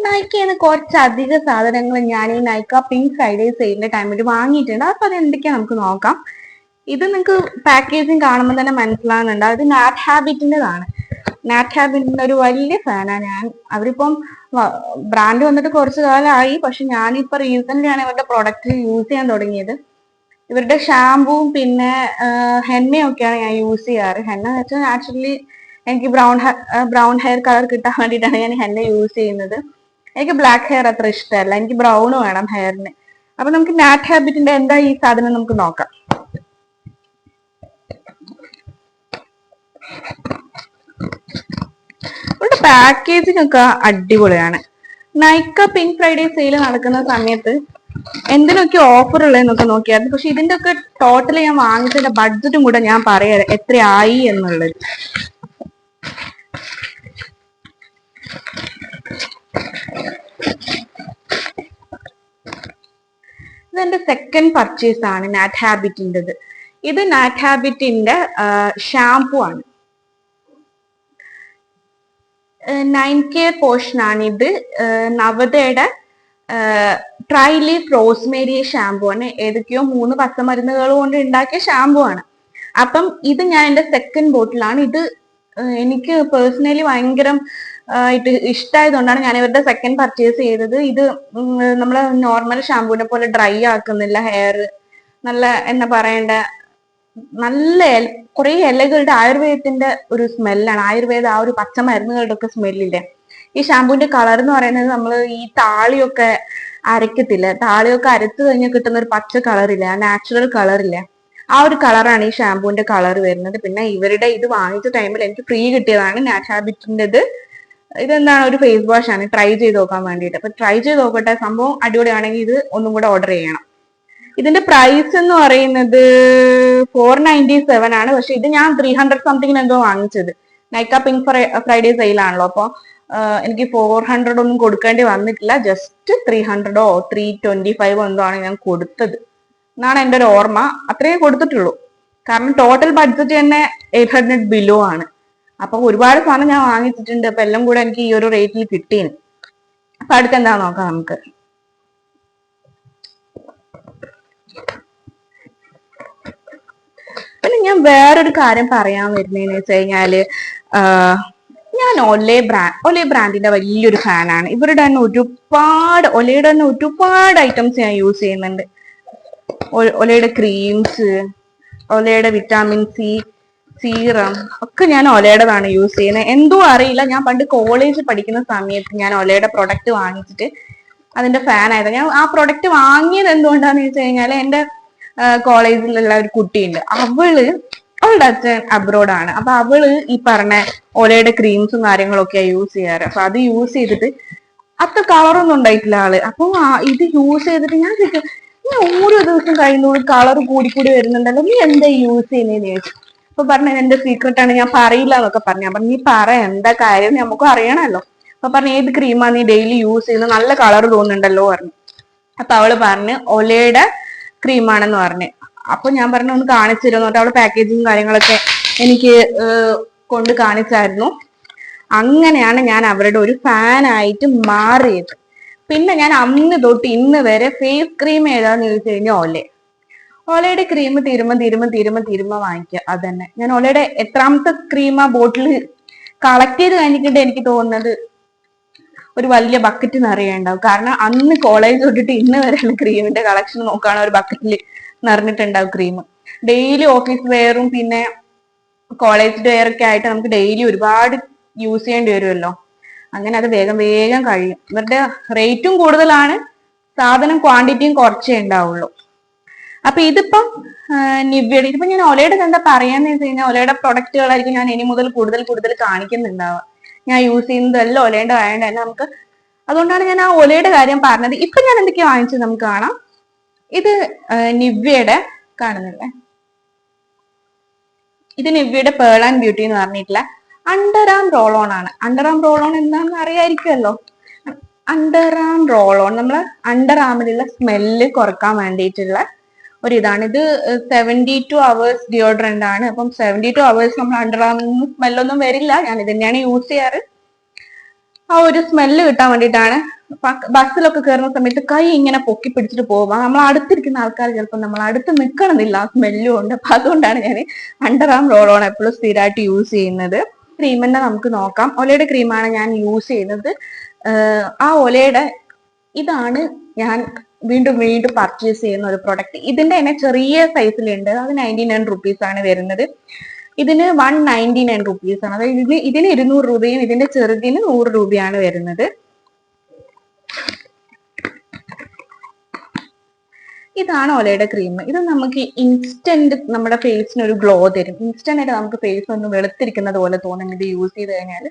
നൈക്കന്ന് കുറച്ചധികം സാധനങ്ങൾ ഞാൻ ഈ നൈക്ക പിങ്ക് ഫ്രൈഡേ സെയിലിന്റെ ടൈമിൽ വാങ്ങിയിട്ടുണ്ട്. അപ്പൊ അത് എന്തൊക്കെയാ നമുക്ക് നോക്കാം. ഇത് നിങ്ങൾക്ക് പാക്കേജിങ് കാണുമ്പോൾ തന്നെ മനസ്സിലാകുന്നുണ്ട്. അത് നാറ്റ് ഹാബിറ്റിൻ്റെതാണ്. നാറ്റ് ഹാബിറ്റിന്റെ ഒരു വലിയ ഫാനാണ് ഞാൻ. അവരിപ്പം ബ്രാൻഡ് വന്നിട്ട് കുറച്ചു കാലമായി, പക്ഷെ ഞാനിപ്പോ റീസെന്റ് ആണ് ഇവരുടെ പ്രൊഡക്റ്റ് യൂസ് ചെയ്യാൻ തുടങ്ങിയത്. ഇവരുടെ ഷാമ്പൂവും പിന്നെ ഹെന്നയും ഒക്കെയാണ് ഞാൻ യൂസ് ചെയ്യാറ്. ഹെന്ന എന്ന് വെച്ചാൽ നാച്ചുറലി എനിക്ക് ബ്രൗൺ ഹെയർ കളർ കിട്ടാൻ വേണ്ടിയിട്ടാണ് ഞാൻ ഹെന്ന യൂസ് ചെയ്യുന്നത്. എനിക്ക് ബ്ലാക്ക് ഹെയർ അത്ര ഇഷ്ടമല്ല, എനിക്ക് ബ്രൗൺ വേണം ഹെയറിന്. അപ്പൊ നമുക്ക് നാറ്റ് ഹാബിറ്റിന്റെ എന്താ ഈ സാധനം നമുക്ക് നോക്കാം. ഇവിടെ പാക്കേജിംഗ് ഒക്കെ അടിപൊളിയാണ്. നൈക്ക പിങ്ക് ഫ്രൈഡേ സെയിൽ നടക്കുന്ന സമയത്ത് എന്തിനൊക്കെ ഓഫർ ഉള്ളതെന്നൊക്കെ നോക്കിയായിരുന്നു. പക്ഷെ ഇതിന്റെ ഒക്കെ ടോട്ടൽ ഞാൻ വാങ്ങിച്ചതിന്റെ ബഡ്ജറ്റും കൂടെ ഞാൻ പറയാം എത്രയായി എന്നുള്ളത്. ഇതെന്റെ സെക്കൻഡ് പർച്ചേസ് ആണ് നാറ്റ് ഹാബിറ്റിൻ്റെത്. ഇത് നാറ്റ് ഹാബിറ്റിന്റെ ഷാംപൂ ആണ്. 9K പോർഷൻ ആണ് ഇത്. നവതയുടെ ട്രൈ ലീഫ് റോസ്മേരി ഷാംപൂ ആണ്. ഏതൊക്കെയോ 3 പച്ചമരുന്നുകൾ കൊണ്ട് ഉണ്ടാക്കിയ ഷാംപൂ ആണ്. അപ്പം ഇത് ഞാൻ എന്റെ സെക്കൻഡ് ബോട്ടിലാണ്. ഇത് എനിക്ക് പേഴ്സണലി ഭയങ്കര ഇഷ്ടമായതുകൊണ്ടാണ് ഞാൻ ഇവരുടെ സെക്കൻഡ് പർച്ചേസ് ചെയ്തത്. ഇത് നമ്മളെ നോർമൽ ഷാംപൂവിനെ പോലെ ഡ്രൈ ആക്കുന്നില്ല ഹെയർ. നല്ല എന്താ പറയണ്ട, നല്ല കുറെ ഇലകളുടെ ആയുർവേദത്തിന്റെ ഒരു സ്മെല്ലാണ്. ആയുർവേദ ആ ഒരു പച്ചമരുന്നുകളുടെ ഒക്കെ സ്മെല്ലില്ലേ. ഈ ഷാമ്പൂവിന്റെ കളർ എന്ന് പറയുന്നത് നമ്മൾ ഈ താളിയൊക്കെ അരക്കത്തില്ല, താളിയൊക്കെ അരച്ചു കഴിഞ്ഞാൽ കിട്ടുന്ന ഒരു പച്ച കളറില്ലേ, ആ നാച്ചുറൽ കളറില്ലേ, ആ ഒരു കളറാണ് ഈ ഷാമ്പൂവിന്റെ കളർ വരുന്നത്. പിന്നെ ഇവരുടെ ഇത് വാങ്ങിച്ച ടൈമിൽ എനിക്ക് ഫ്രീ കിട്ടിയതാണ് നാറ്റ് ഹാബിറ്റിൻ്റെത്. ഇതെന്താണ്, ഒരു ഫേസ് വാഷ് ആണ്. ട്രൈ ചെയ്ത് നോക്കാൻ വേണ്ടിയിട്ട്. അപ്പൊ ട്രൈ ചെയ്ത് നോക്കട്ടെ, സംഭവം അടിപൊളിയാണെങ്കിൽ ഇത് ഒന്നും കൂടെ ഓർഡർ ചെയ്യണം. ഇതിന്റെ പ്രൈസ് എന്ന് പറയുന്നത് 497 ആണ്. പക്ഷെ ഇത് ഞാൻ 300 സംതിങ്ങിന് എന്തോ വാങ്ങിച്ചത്. നൈക്ക പിങ്ക് ഫ്രൈഡേ സെയിലാണല്ലോ. അപ്പൊ എനിക്ക് 400 ഒന്നും കൊടുക്കേണ്ടി വന്നിട്ടില്ല. ജസ്റ്റ് 300ഓ 325 എന്തോ ആണ് ഞാൻ കൊടുത്തത് എന്നാണ് എൻ്റെ ഒരു ഓർമ്മ. അത്രയും കൊടുത്തിട്ടുള്ളൂ. കാരണം ടോട്ടൽ ബഡ്ജറ്റ് തന്നെ 800 ബിലോ ആണ്. അപ്പൊ ഒരുപാട് സാധനം ഞാൻ വാങ്ങിച്ചിട്ടുണ്ട്. അപ്പൊ എല്ലാം കൂടെ എനിക്ക് ഈ ഒരു റേറ്റിൽ കിട്ടീന്. അപ്പൊ അടുത്ത് എന്താ നോക്കാം നമുക്ക്. പിന്നെ ഞാൻ വേറൊരു കാര്യം പറയാൻ വരുന്നതെന്ന് വെച്ച് കഴിഞ്ഞാല്, ഞാൻ ഒലേ ബ്രാൻഡിന്റെ വലിയൊരു ഫാനാണ്. ഇവരുടെ തന്നെ ഒലയുടെ തന്നെ ഒരുപാട് ഐറ്റംസ് ഞാൻ യൂസ് ചെയ്യുന്നുണ്ട്. ഒലയുടെ ക്രീംസ്, ഒലയുടെ വിറ്റാമിൻ സി സീറം ഒക്കെ ഞാൻ ഒലയുടേതാണ് യൂസ് ചെയ്യുന്നത്. എന്തോ അറിയില്ല, ഞാൻ പണ്ട് കോളേജ് പഠിക്കുന്ന സമയത്ത് ഞാൻ ഒലയുടെ പ്രൊഡക്റ്റ് വാങ്ങിച്ചിട്ട് അതിന്റെ ഫാൻ ആയത്. ഞാൻ ആ പ്രൊഡക്റ്റ് വാങ്ങിയത് എന്തുകൊണ്ടാന്ന് വെച്ച് കഴിഞ്ഞാൽ, എന്റെ കോളേജിലുള്ള ഒരു കുട്ടിയുണ്ട്. അവളുടെ അച്ഛൻ അബ്രോഡാണ്. അപ്പൊ അവള് ഈ പറഞ്ഞ ഒലയുടെ ക്രീംസും കാര്യങ്ങളൊക്കെയാ യൂസ് ചെയ്യാറ്. അപ്പൊ അത് യൂസ് ചെയ്തിട്ട് അത്ര കളറൊന്നും ഉണ്ടായിട്ടില്ല ആള്. അപ്പൊ ഇത് യൂസ് ചെയ്തിട്ട് ഞാൻ ഓരോ ദിവസം കഴിയുമ്പോൾ കളർ കൂടി വരുന്നുണ്ടല്ലോ, നീ എന്താ യൂസ് ചെയ്യുന്നതെന്ന് ചോദിച്ചു. അപ്പൊ പറഞ്ഞത് എന്റെ സീക്രട്ട് ആണ്, ഞാൻ പറയില്ല എന്നൊക്കെ പറഞ്ഞു. അപ്പൊ നീ പറ, എന്താ കാര്യം, നമുക്കും അറിയണമല്ലോ. അപ്പൊ പറഞ്ഞു, ഏത് ക്രീമാ നീ ഡെയിലി യൂസ് ചെയ്യുന്നത്, നല്ല കളർ തോന്നുന്നുണ്ടല്ലോ പറഞ്ഞു. അപ്പൊ അവള് പറഞ്ഞ് ഒലയുടെ ക്രീമാണെന്ന് പറഞ്ഞു. അപ്പൊ ഞാൻ പറഞ്ഞു, ഒന്ന് കാണിച്ചു തരുമെന്ന് പറഞ്ഞിട്ട് അവള് പാക്കേജിങ് കാര്യങ്ങളൊക്കെ എനിക്ക് കൊണ്ട് കാണിച്ചായിരുന്നു. അങ്ങനെയാണ് ഞാൻ അവരുടെ ഒരു ഫാനായിട്ട് മാറിയത്. പിന്നെ ഞാൻ അന്ന് തൊട്ട് ഇന്ന് വരെ ഫേസ് ക്രീം ഏതാന്ന് ചോദിച്ചു കഴിഞ്ഞാൽ ഒലയുടെ ക്രീം തീരുമ്പോ വാങ്ങിക്കുക. അത് തന്നെ. ഞാൻ ഒലയുടെ എത്രാമത്തെ ക്രീമാ ബോട്ടിൽ കളക്ട് ചെയ്ത് കഴിഞ്ഞിട്ടുണ്ട് എനിക്ക് തോന്നുന്നത് ഒരു വലിയ ബക്കറ്റ് നിറയുണ്ടാവും. കാരണം അന്ന് കോളേജ് തൊട്ടിട്ട് ഇന്ന് വരെയുള്ള ക്രീമിന്റെ കളക്ഷൻ നോക്കുകയാണെങ്കിൽ ഒരു ബക്കറ്റിൽ നിറഞ്ഞിട്ടുണ്ടാവും ക്രീം. ഡെയിലി ഓഫീസ് വെയറും പിന്നെ കോളേജ് വെയർ ഒക്കെ ആയിട്ട് നമുക്ക് ഡെയിലി ഒരുപാട് യൂസ് ചെയ്യേണ്ടി വരുമല്ലോ. അങ്ങനെ അത് വേഗം കഴിയും. ഇവരുടെ റേറ്റും കൂടുതലാണ്, സാധനം ക്വാണ്ടിറ്റിയും കുറച്ചേ ഉണ്ടാവുള്ളൂ. അപ്പൊ ഇതിപ്പം നിവ്യയുടെ, ഇതിപ്പോ ഞാൻ ഒലയുടെ എന്താ പറയാന്ന് വെച്ച് കഴിഞ്ഞാൽ, ഒലയുടെ പ്രൊഡക്റ്റുകളായിരിക്കും ഞാൻ ഇനി മുതൽ കൂടുതൽ കാണിക്കുന്നുണ്ടാവുക. ഞാൻ യൂസ് ചെയ്യുന്നതല്ല ഒലയുടെ ആയതുകൊണ്ട് തന്നെ നമുക്ക്, അതുകൊണ്ടാണ് ഞാൻ ആ ഒലയുടെ കാര്യം പറഞ്ഞത്. ഇപ്പൊ ഞാൻ എന്തൊക്കെയാ വാങ്ങിച്ചത് നമുക്ക് കാണാം. ഇത് നിവ്യയുടെ കാണുന്നില്ലേ, ഇത് നിവ്യയുടെ പേൾ ആൻഡ് ബ്യൂട്ടി എന്ന് പറഞ്ഞിട്ടുള്ള അണ്ടർ ആം റോൾ ഓൺ ആണ്. അണ്ടർ ആം റോൾ ഓൺ എന്താണെന്ന് അറിയായിരിക്കുമല്ലോ. അണ്ടർ ആം റോൾ ഓൺ നമ്മള് അണ്ടർ ആമിലുള്ള സ്മെല്ല് കുറക്കാൻ വേണ്ടിയിട്ടുള്ള ഒരിതാണ്. ഇത് 72 hours ഡിയോഡ്രന്റ് ആണ്. അപ്പം 72 hours നമ്മൾ അണ്ടർ ആമിൽ സ്മെല്ലൊന്നും വരില്ല. ഞാൻ ഇത് തന്നെയാണ് യൂസ് ചെയ്യാറ്. ആ ഒരു സ്മെല്ല് കിട്ടാൻ വേണ്ടിയിട്ടാണ്. ബസ്സിലൊക്കെ കയറുന്ന സമയത്ത് കൈ ഇങ്ങനെ പൊക്കി പിടിച്ചിട്ട് പോകുക. നമ്മൾ അടുത്തിരിക്കുന്ന ആൾക്കാർ ചിലപ്പോൾ നമ്മൾ അടുത്ത് നിൽക്കണമെന്നില്ല, ആ സ്മെല്ലും ഉണ്ട്. അപ്പൊ അതുകൊണ്ടാണ് ഞാൻ അണ്ടർ ആം റോൾ ഓൺ എപ്പോഴും സ്ഥിരമായിട്ട് യൂസ് ചെയ്യുന്നത്. ക്രീമിന്റെ നമുക്ക് നോക്കാം. ഒലയുടെ ക്രീമാണ് ഞാൻ യൂസ് ചെയ്യുന്നത്. ആ ഒലയുടെ ഇതാണ് ഞാൻ വീണ്ടും വീണ്ടും പർച്ചേസ് ചെയ്യുന്ന ഒരു പ്രൊഡക്റ്റ്. ഇതിന്റെ തന്നെ ചെറിയ സൈസിലുണ്ട്, അത് 99 റുപ്പീസ് ആണ് വരുന്നത്. ഇതിന് 199 റുപ്പീസ് ആണ്. അതായത് ഇതിന് 200 രൂപയും ഇതിന്റെ ചെറുതിന് 100 രൂപയാണ് വരുന്നത്. ഇതാണ് ഒലയുടെ ക്രീം. ഇത് നമുക്ക് ഇൻസ്റ്റന്റ് നമ്മുടെ ഫേസിന് ഒരു ഗ്ലോ തരും. ഇൻസ്റ്റന്റ് ആയിട്ട് നമുക്ക് ഫേസ് ഒന്ന് വെളുത്തിരിക്കുന്നത് പോലെ തോന്നും ഇത് യൂസ് ചെയ്ത് കഴിഞ്ഞാൽ.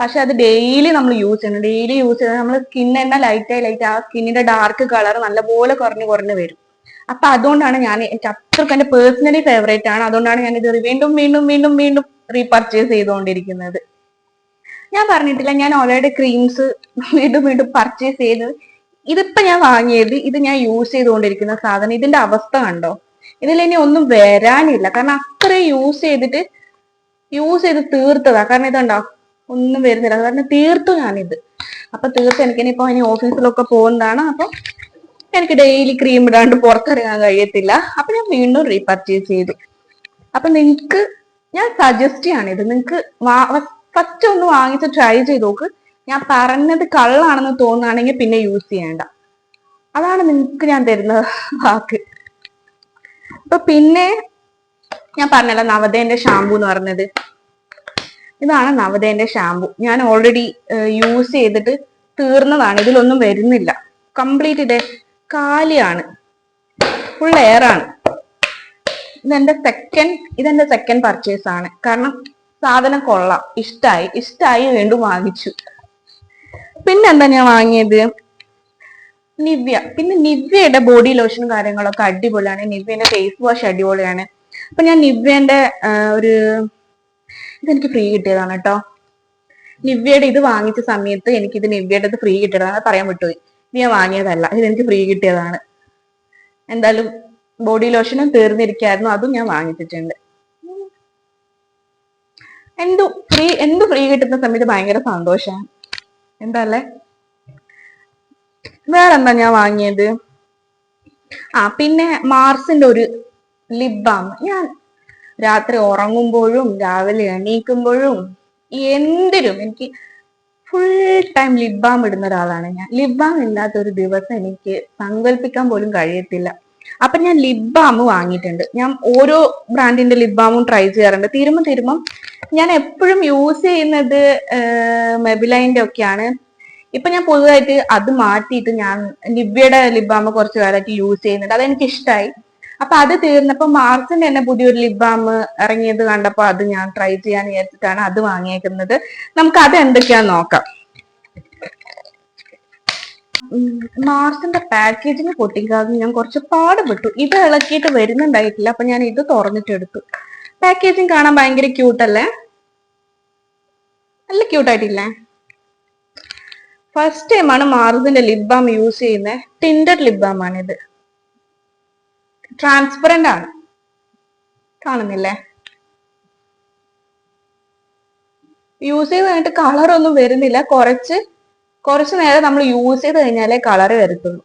പക്ഷെ അത് ഡെയിലി നമ്മൾ യൂസ് ചെയ്യണം. ഡെയിലി യൂസ് ചെയ്താൽ നമ്മൾ സ്കിൻ തന്നെ ലൈറ്റ് ആ സ്കിന്നിന്റെ ഡാർക്ക് കളർ നല്ലപോലെ കുറഞ്ഞു വരും. അപ്പൊ അതുകൊണ്ടാണ് എനിക്ക് അത്രയ്ക്ക് എന്റെ പേഴ്സണലി ഫേവറേറ്റ് ആണ്. അതുകൊണ്ടാണ് ഞാൻ ഇത് വീണ്ടും വീണ്ടും വീണ്ടും വീണ്ടും റീപർച്ചേസ് ചെയ്തുകൊണ്ടിരിക്കുന്നത്. ഞാൻ പറഞ്ഞിട്ടില്ല ഞാൻ ഒലയുടെ ക്രീംസ് വീണ്ടും വീണ്ടും പർച്ചേസ് ചെയ്ത്. ഇതിപ്പോ ഞാൻ വാങ്ങിയത്, ഇത് ഞാൻ യൂസ് ചെയ്തുകൊണ്ടിരിക്കുന്ന സാധനം. ഇതിന്റെ അവസ്ഥ കണ്ടോ? ഇതിൽ ഇനി ഒന്നും വരാനില്ല. കാരണം അത്രയും യൂസ് ചെയ്ത് തീർത്തതാ. കാരണം ഇതുണ്ടോ, ഒന്നും വരുന്നില്ല. കാരണം തീർത്തു ഞാനിത്. അപ്പൊ തീർത്ത് എനിക്കിനിപ്പോ ഇനി ഓഫീസിലൊക്കെ പോകുന്നതാണ്. അപ്പൊ എനിക്ക് ഡെയിലി ക്രീം ഇടാണ്ട് പുറത്തിറങ്ങാൻ കഴിയത്തില്ല. അപ്പൊ ഞാൻ വീണ്ടും റീപർച്ചേസ് ചെയ്തു. അപ്പൊ നിങ്ങക്ക് ഞാൻ സജസ്റ്റ് ചെയ്യാണിത്. നിങ്ങക്ക് ഫസ്റ്റ് ഒന്ന് വാങ്ങിച്ച് ട്രൈ ചെയ്ത് നോക്ക്. ഞാൻ പറഞ്ഞത് കള്ളാണെന്ന് തോന്നുകയാണെങ്കിൽ പിന്നെ യൂസ് ചെയ്യണ്ട. അതാണ് നിങ്ങക്ക് ഞാൻ തരുന്ന വാക്ക്. അപ്പൊ പിന്നെ ഞാൻ പറഞ്ഞല്ലോ നവതേന്റെ ഷാമ്പു എന്ന് പറഞ്ഞത്. ഇതാണ് നവതേന്റെ ഷാമ്പു. ഞാൻ ഓൾറെഡി യൂസ് ചെയ്തിട്ട് തീർന്നതാണ്. ഇതിലൊന്നും വരുന്നില്ല. കംപ്ലീറ്റ് കാലിയാണ്, ഫുൾ എയർ ആണ്. ഇതെന്റെ സെക്കൻഡ് പർച്ചേസ് ആണ്. കാരണം സാധനം കൊള്ളാം, ഇഷ്ടായി വീണ്ടും വാങ്ങിച്ചു. പിന്നെന്താ ഞാൻ വാങ്ങിയത്, നിവ്യ. പിന്നെ നിവ്യയുടെ ബോഡി ലോഷനും കാര്യങ്ങളൊക്കെ അടിപൊളിയാണ്. നിവ്യന്റെ ഫേസ് വാഷ് അടിപൊളിയാണ്. അപ്പൊ ഞാൻ നിവ്യന്റെ ഇതെനിക്ക് ഫ്രീ കിട്ടിയതാണ് കേട്ടോ. നിവ്യയുടെ ഇത് വാങ്ങിച്ച സമയത്ത് എനിക്കിത് നിവ്യയുടെ ഫ്രീ കിട്ടിയതാണ്. പറയാൻ വിട്ടുപോയി. ഞാൻ വാങ്ങിയതല്ല, ഇതെനിക്ക് ഫ്രീ കിട്ടിയതാണ്. എന്തായാലും ബോഡി ലോഷനും തീർന്നിരിക്കായിരുന്നു, അതും ഞാൻ വാങ്ങിച്ചിട്ടുണ്ട്. എന്തു ഫ്രീ കിട്ടുന്ന സമയത്ത് ഭയങ്കര സന്തോഷമാണ്. എന്താല്ലേ. വേറെന്താ ഞാൻ വാങ്ങിയത്, പിന്നെ മാർസിന്റെ ഒരു ലിപ് ബാം. ഞാൻ രാത്രി ഉറങ്ങുമ്പോഴും രാവിലെ എണീക്കുമ്പോഴും എന്തിനും എനിക്ക് ഫുൾ ടൈം ലിപ് ബാം ഇടുന്ന ഒരാളാണ് ഞാൻ. ലിപ് ബാം ഇല്ലാത്ത ഒരു ദിവസം എനിക്ക് സങ്കല്പിക്കാൻ പോലും കഴിയത്തില്ല. അപ്പൊ ഞാൻ ലിപ് ബാം വാങ്ങിയിട്ടുണ്ട്. ഞാൻ ഓരോ ബ്രാൻഡിന്റെ ലിപ് ബാമും ട്രൈ ചെയ്യാറുണ്ട്. തീരുമ്പം ഞാൻ എപ്പോഴും യൂസ് ചെയ്യുന്നത് മെബിലൈന്റെ ഒക്കെയാണ്. ഇപ്പൊ ഞാൻ പുതുതായിട്ട് അത് മാറ്റിയിട്ട് ഞാൻ നിവ്യയുടെ ലിപ് ബാം കുറച്ച് കാലമായിട്ട് യൂസ് ചെയ്യുന്നുണ്ട്. അതെനിക്ക് ഇഷ്ടമായി. അപ്പൊ അത് തീർന്നപ്പോ മാർസിന്റെ തന്നെ പുതിയൊരു ലിപ് ബാം ഇറങ്ങിയത് കണ്ടപ്പോ അത് ഞാൻ ട്രൈ ചെയ്യാൻ വിചാരിച്ചിട്ടാണ് അത് വാങ്ങിയേക്കുന്നത്. നമുക്ക് അത് എന്തൊക്കെയാന്ന് നോക്കാം. മാർസിന്റെ പാക്കേജിങ് പൊട്ടിക്കാതെ ഞാൻ കുറച്ച് പാടുപെട്ടു. ഇത് ഇളക്കിയിട്ട് വരുന്നുണ്ടായിട്ടില്ല. അപ്പൊ ഞാൻ ഇത് തുറന്നിട്ടെടുത്തു. പാക്കേജിങ് കാണാൻ ഭയങ്കര ക്യൂട്ടല്ലേ? നല്ല ക്യൂട്ടായിട്ടില്ലേ? ഫസ്റ്റ് ടൈമാണ് മാർസിന്റെ ലിപ് ബാം യൂസ് ചെയ്യുന്നത്. ടിൻഡഡ് ലിപ് ബാം ആണിത്. ട്രാൻസ്പെറന്റ് ആണ്, കാണുന്നില്ലേ? യൂസ് ചെയ്ത് കഴിഞ്ഞിട്ട് കളർ ഒന്നും വരുന്നില്ല. കുറച്ച് നേരം നമ്മൾ യൂസ് ചെയ്ത് കഴിഞ്ഞാലേ കളർ വരത്തുള്ളൂ.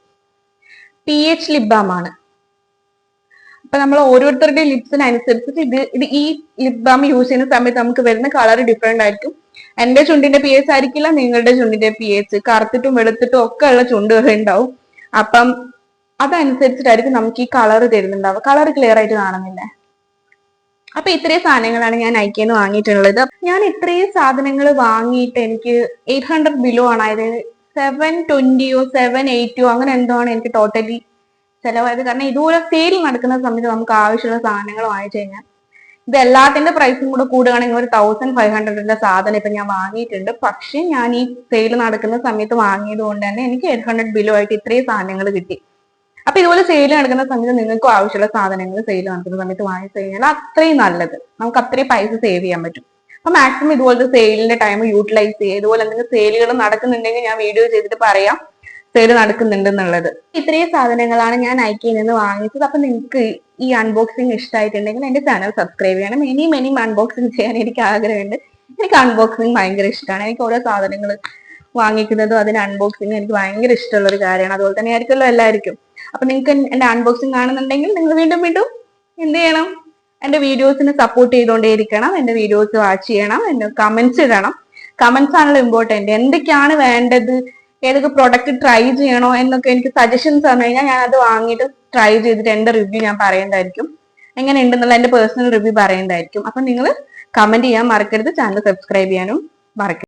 PH ലിപ് ബാം ആണ്. അപ്പൊ നമ്മൾ ഓരോരുത്തരുടെയും ലിപ്സിനനുസരിച്ചിട്ട് ഇത് ഈ ലിപ് ബാം യൂസ് ചെയ്യുന്ന സമയത്ത് നമുക്ക് വരുന്ന കളർ ഡിഫറെന്റ് ആയിരിക്കും. എന്റെ ചുണ്ടിന്റെ PH ആയിരിക്കില്ല നിങ്ങളുടെ ചുണ്ടിന്റെ PH. കറുത്തിട്ടും വെളുത്തിട്ടും ഒക്കെ ഉള്ള ചുണ്ടുകൾ ഉണ്ടാവും. അപ്പം അതനുസരിച്ചിട്ടായിരിക്കും നമുക്ക് ഈ കളർ തരുന്നുണ്ടാവുക. കളർ ക്ലിയർ ആയിട്ട് കാണുന്നില്ലേ? അപ്പൊ ഇത്രയും സാധനങ്ങളാണ് ഞാൻ നൈക്കയിൽ വാങ്ങിയിട്ടുള്ളത്. ഞാൻ ഇത്രയും സാധനങ്ങൾ വാങ്ങിയിട്ട് എനിക്ക് 800 ബിലോ ആണ്. അതായത് 720 780 അങ്ങനെ എന്തോ ആണ് എനിക്ക് ടോട്ടലി ചെലവായത്. കാരണം ഇതുപോലെ സെയിൽ നടക്കുന്ന സമയത്ത് നമുക്ക് ആവശ്യമുള്ള സാധനങ്ങൾ വാങ്ങിച്ചു കഴിഞ്ഞാൽ ഇത് എല്ലാത്തിന്റെ പ്രൈസും കൂടെ കൂടുകയാണെങ്കിൽ ഒരു 1500ന്റെ സാധനം ഇപ്പൊ ഞാൻ വാങ്ങിയിട്ടുണ്ട്. പക്ഷെ ഞാൻ ഈ സെയിൽ നടക്കുന്ന സമയത്ത് വാങ്ങിയത് കൊണ്ട് തന്നെ എനിക്ക് 800 ബിലോ ആയിട്ട് ഇത്രയും സാധനങ്ങൾ കിട്ടി. അപ്പൊ ഇതുപോലെ സെയിൽ നടക്കുന്ന സമയത്ത് നിങ്ങൾക്കും ആവശ്യമുള്ള സാധനങ്ങൾ സെയിൽ നടക്കുന്ന സമയത്ത് വാങ്ങിച്ചു കഴിഞ്ഞാൽ അത്രയും നല്ലത്. നമുക്ക് അത്രയും പൈസ സേവ് ചെയ്യാൻ പറ്റും. അപ്പൊ മാക്സിമം ഇതുപോലത്തെ സെയിലിന്റെ ടൈം യൂട്ടിലൈസ് ചെയ്യുക. ഇതുപോലെ എന്തെങ്കിലും സെയിലുകൾ നടക്കുന്നുണ്ടെങ്കിൽ ഞാൻ വീഡിയോ ചെയ്തിട്ട് പറയാം സെയിൽ നടക്കുന്നുണ്ട് എന്നുള്ളത്. ഇത്രയും സാധനങ്ങളാണ് ഞാൻ നൈക്കയിൽ നിന്ന് വാങ്ങിച്ചത്. അപ്പൊ നിങ്ങൾക്ക് ഈ അൺബോക്സിങ് ഇഷ്ടമായിട്ടുണ്ടെങ്കിൽ എന്റെ ചാനൽ സബ്സ്ക്രൈബ് ചെയ്യണം. ഇനിയും അൺബോക്സിങ് ചെയ്യാൻ എനിക്ക് ആഗ്രഹമുണ്ട്. എനിക്ക് അൺബോക്സിങ് ഭയങ്കര ഇഷ്ടമാണ്. എനിക്ക് ഓരോ സാധനങ്ങൾ വാങ്ങിക്കുന്നതും അതിന് അൺബോക്സിങ് എനിക്ക് ഭയങ്കര ഇഷ്ടമുള്ള ഒരു കാര്യമാണ്. അതുപോലെ തന്നെ ആയിരിക്കുമല്ലോ എല്ലാവർക്കും. അപ്പൊ നിങ്ങൾക്ക് എന്റെ അൺബോക്സിങ് കാണുന്നുണ്ടെങ്കിൽ നിങ്ങൾ വീണ്ടും വീണ്ടും എന്ത് ചെയ്യണം? എന്റെ വീഡിയോസിന് സപ്പോർട്ട് ചെയ്തുകൊണ്ടേയിരിക്കണം. എന്റെ വീഡിയോസ് വാച്ച് ചെയ്യണം. എന്റെ കമന്റ്സ് ഇടണം. കമന്റ്സ് ആണല്ലോ ഇമ്പോർട്ടന്റ്. എന്തൊക്കെയാണ് വേണ്ടത്, ഏതൊക്കെ പ്രൊഡക്റ്റ് ട്രൈ ചെയ്യണോ എന്നൊക്കെ എനിക്ക് സജഷൻസ് തന്നു കഴിഞ്ഞാൽ ഞാൻ അത് വാങ്ങിയിട്ട് ട്രൈ ചെയ്തിട്ട് എന്റെ റിവ്യൂ ഞാൻ പറയുന്നതായിരിക്കും. എങ്ങനെ ഉണ്ടെന്നുള്ള എന്റെ പേഴ്സണൽ റിവ്യൂ പറയുന്നതായിരിക്കും. അപ്പൊ നിങ്ങൾ കമന്റ് ചെയ്യാൻ മറക്കരുത്. ചാനൽ സബ്സ്ക്രൈബ് ചെയ്യാനും മറക്കരുത്.